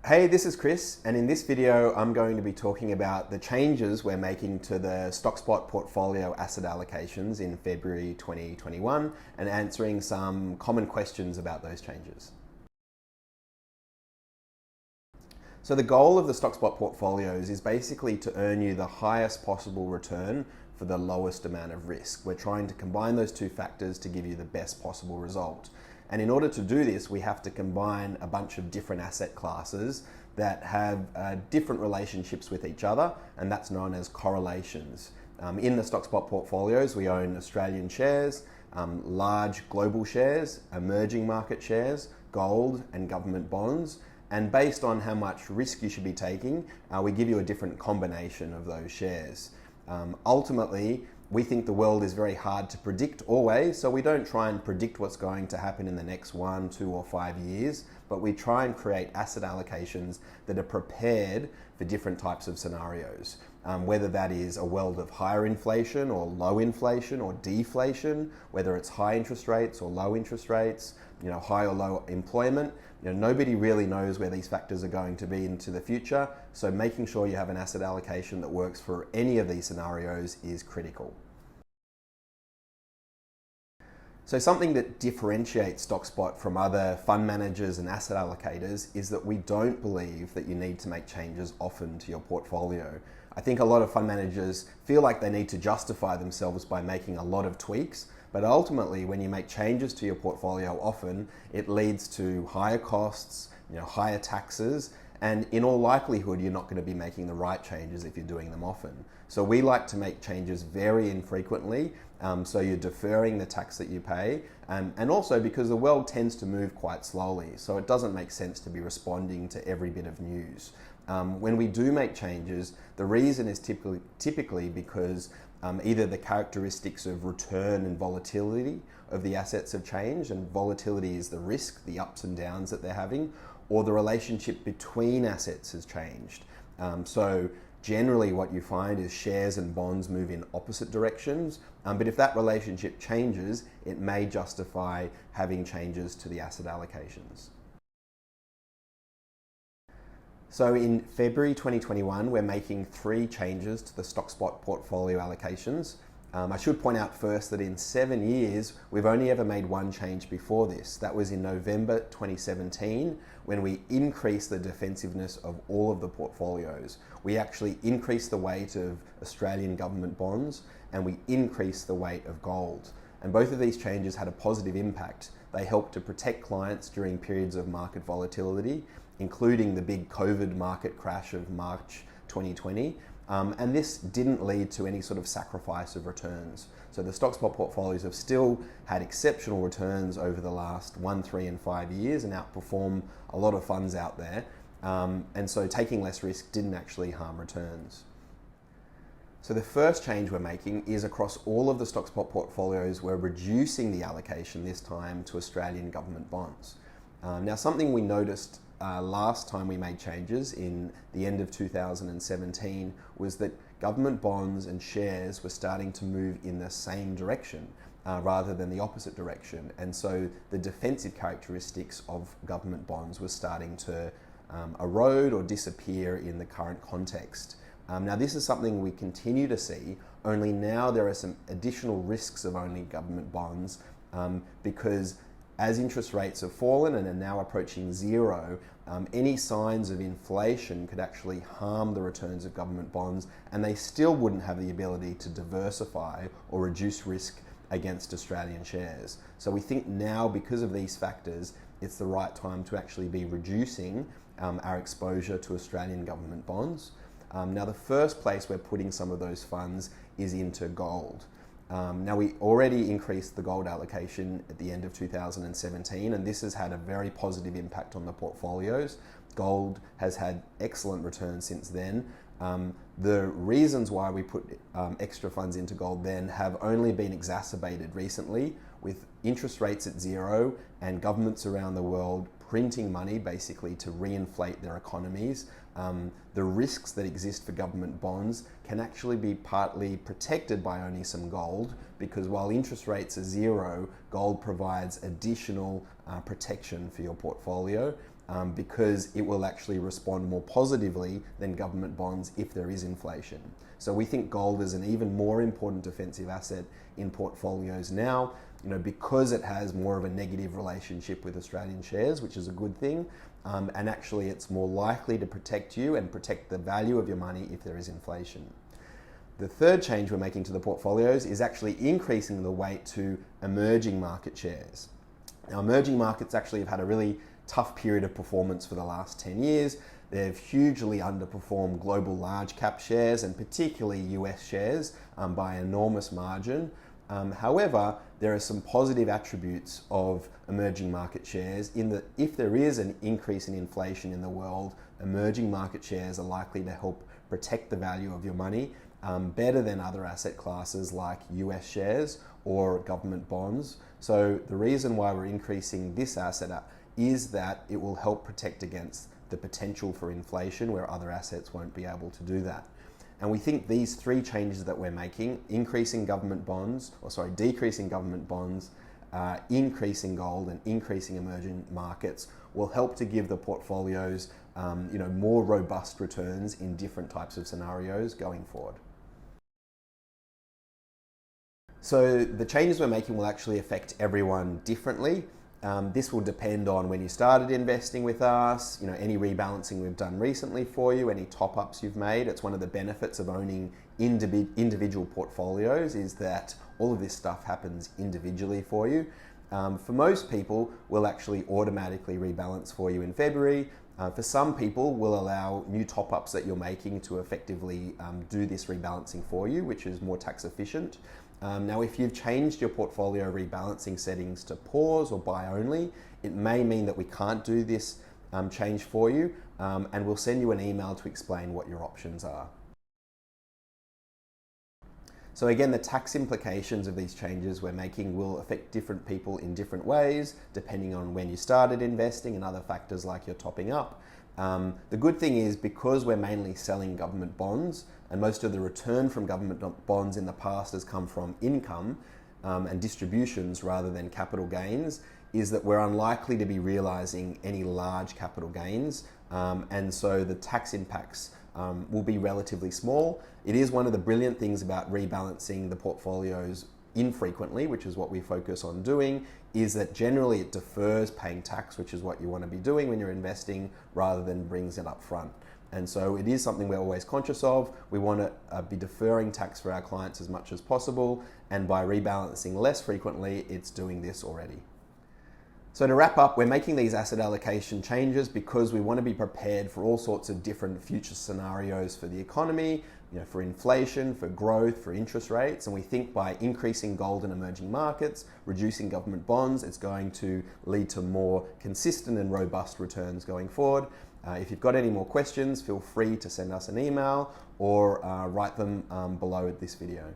Hey, this is Chris, and in this video I'm going to be talking about the changes we're making to the Stockspot portfolio asset allocations in February 2021 and answering some common questions about those changes. So the goal of the Stockspot portfolios is basically to earn you the highest possible return for the lowest amount of risk. We're trying to combine those two factors to give you the best possible result. And in order to do this, we have to combine a bunch of different asset classes that have different relationships with each other, and that's known as correlations. In the Stockspot portfolios, we own Australian shares, large global shares, emerging market shares, gold and government bonds, and based on how much risk you should be taking, we give you a different combination of those shares. Ultimately, we think the world is very hard to predict always, so we don't try and predict what's going to happen in the next 1, 2, or 5 years, but we try and create asset allocations that are prepared for different types of scenarios. Whether that is a world of higher inflation or low inflation or deflation, whether it's high interest rates or low interest rates, high or low employment. Nobody really knows where these factors are going to be into the future, so making sure you have an asset allocation that works for any of these scenarios is critical. So something that differentiates Stockspot from other fund managers and asset allocators is that we don't believe that you need to make changes often to your portfolio. I think a lot of fund managers feel like they need to justify themselves by making a lot of tweaks, but ultimately when you make changes to your portfolio often, it leads to higher costs, higher taxes, and in all likelihood you're not going to be making the right changes if you're doing them often. So we like to make changes very infrequently, so you're deferring the tax that you pay, and also because the world tends to move quite slowly, so it doesn't make sense to be responding to every bit of news. When we do make changes, the reason is typically because either the characteristics of return and volatility of the assets have changed, and volatility is the risk, the ups and downs that they're having, or the relationship between assets has changed. So generally what you find is shares and bonds move in opposite directions, but if that relationship changes, it may justify having changes to the asset allocations. So in February 2021, we're making 3 changes to the Stockspot portfolio allocations. I should point out first that in 7 years, we've only ever made one change before this. That was in November 2017, when we increased the defensiveness of all of the portfolios. We actually increased the weight of Australian government bonds, and we increased the weight of gold. And both of these changes had a positive impact. They helped to protect clients during periods of market volatility, including the big COVID market crash of March 2020. And this didn't lead to any sort of sacrifice of returns. So the Stockspot portfolios have still had exceptional returns over the last 1, 3, and 5 years and outperform a lot of funds out there. And so taking less risk didn't actually harm returns. So the first change we're making is across all of the Stockspot portfolios, we're reducing the allocation this time to Australian government bonds. Now something we noticed last time we made changes in the end of 2017 was that government bonds and shares were starting to move in the same direction rather than the opposite direction, and so the defensive characteristics of government bonds were starting to erode or disappear in the current context. Now this is something we continue to see, only now there are some additional risks of owning government bonds because as interest rates have fallen and are now approaching zero, any signs of inflation could actually harm the returns of government bonds, and they still wouldn't have the ability to diversify or reduce risk against Australian shares. So we think now, because of these factors, it's the right time to actually be reducing our exposure to Australian government bonds. Now the first place we're putting some of those funds is into gold. Now we already increased the gold allocation at the end of 2017, and this has had a very positive impact on the portfolios. Gold has had excellent returns since then. The reasons why we put extra funds into gold then have only been exacerbated recently, with interest rates at zero and governments around the world printing money basically to reinflate their economies. The risks that exist for government bonds can actually be partly protected by owning some gold, because while interest rates are zero, gold provides additional protection for your portfolio. because it will actually respond more positively than government bonds if there is inflation. So we think gold is an even more important defensive asset in portfolios now, because it has more of a negative relationship with Australian shares, which is a good thing. And actually it's more likely to protect you and protect the value of your money if there is inflation. The third change we're making to the portfolios is actually increasing the weight to emerging market shares. Now, emerging markets actually have had a really tough period of performance for the last 10 years. They've hugely underperformed global large cap shares and particularly US shares by an enormous margin. However, there are some positive attributes of emerging market shares in that if there is an increase in inflation in the world, emerging market shares are likely to help protect the value of your money better than other asset classes like US shares or government bonds. So the reason why we're increasing this asset is that it will help protect against the potential for inflation where other assets won't be able to do that. And we think these three changes that we're making, decreasing government bonds, increasing gold and increasing emerging markets, will help to give the portfolios more robust returns in different types of scenarios going forward. So the changes we're making will actually affect everyone differently. This will depend on when you started investing with us, any rebalancing we've done recently for you, any top-ups you've made. It's one of the benefits of owning individual portfolios is that all of this stuff happens individually for you. For most people, we'll actually automatically rebalance for you in February. For some people, we'll allow new top-ups that you're making to effectively do this rebalancing for you, which is more tax efficient. Now, if you've changed your portfolio rebalancing settings to pause or buy only, it may mean that we can't do this change for you, and we'll send you an email to explain what your options are. So again, the tax implications of these changes we're making will affect different people in different ways, depending on when you started investing and other factors like you're topping up. The good thing is because we're mainly selling government bonds and most of the return from government bonds in the past has come from income and distributions rather than capital gains, is that we're unlikely to be realizing any large capital gains. And so the tax impacts will be relatively small. It is one of the brilliant things about rebalancing the portfolios infrequently, which is what we focus on doing, is that generally it defers paying tax, which is what you want to be doing when you're investing, rather than brings it up front. And so it is something we're always conscious of. We want to be deferring tax for our clients as much as possible, and by rebalancing less frequently, it's doing this already. So to wrap up, we're making these asset allocation changes because we want to be prepared for all sorts of different future scenarios for the economy, for inflation, for growth, for interest rates. And we think by increasing gold in emerging markets, reducing government bonds, it's going to lead to more consistent and robust returns going forward. If you've got any more questions, feel free to send us an email or write them below this video.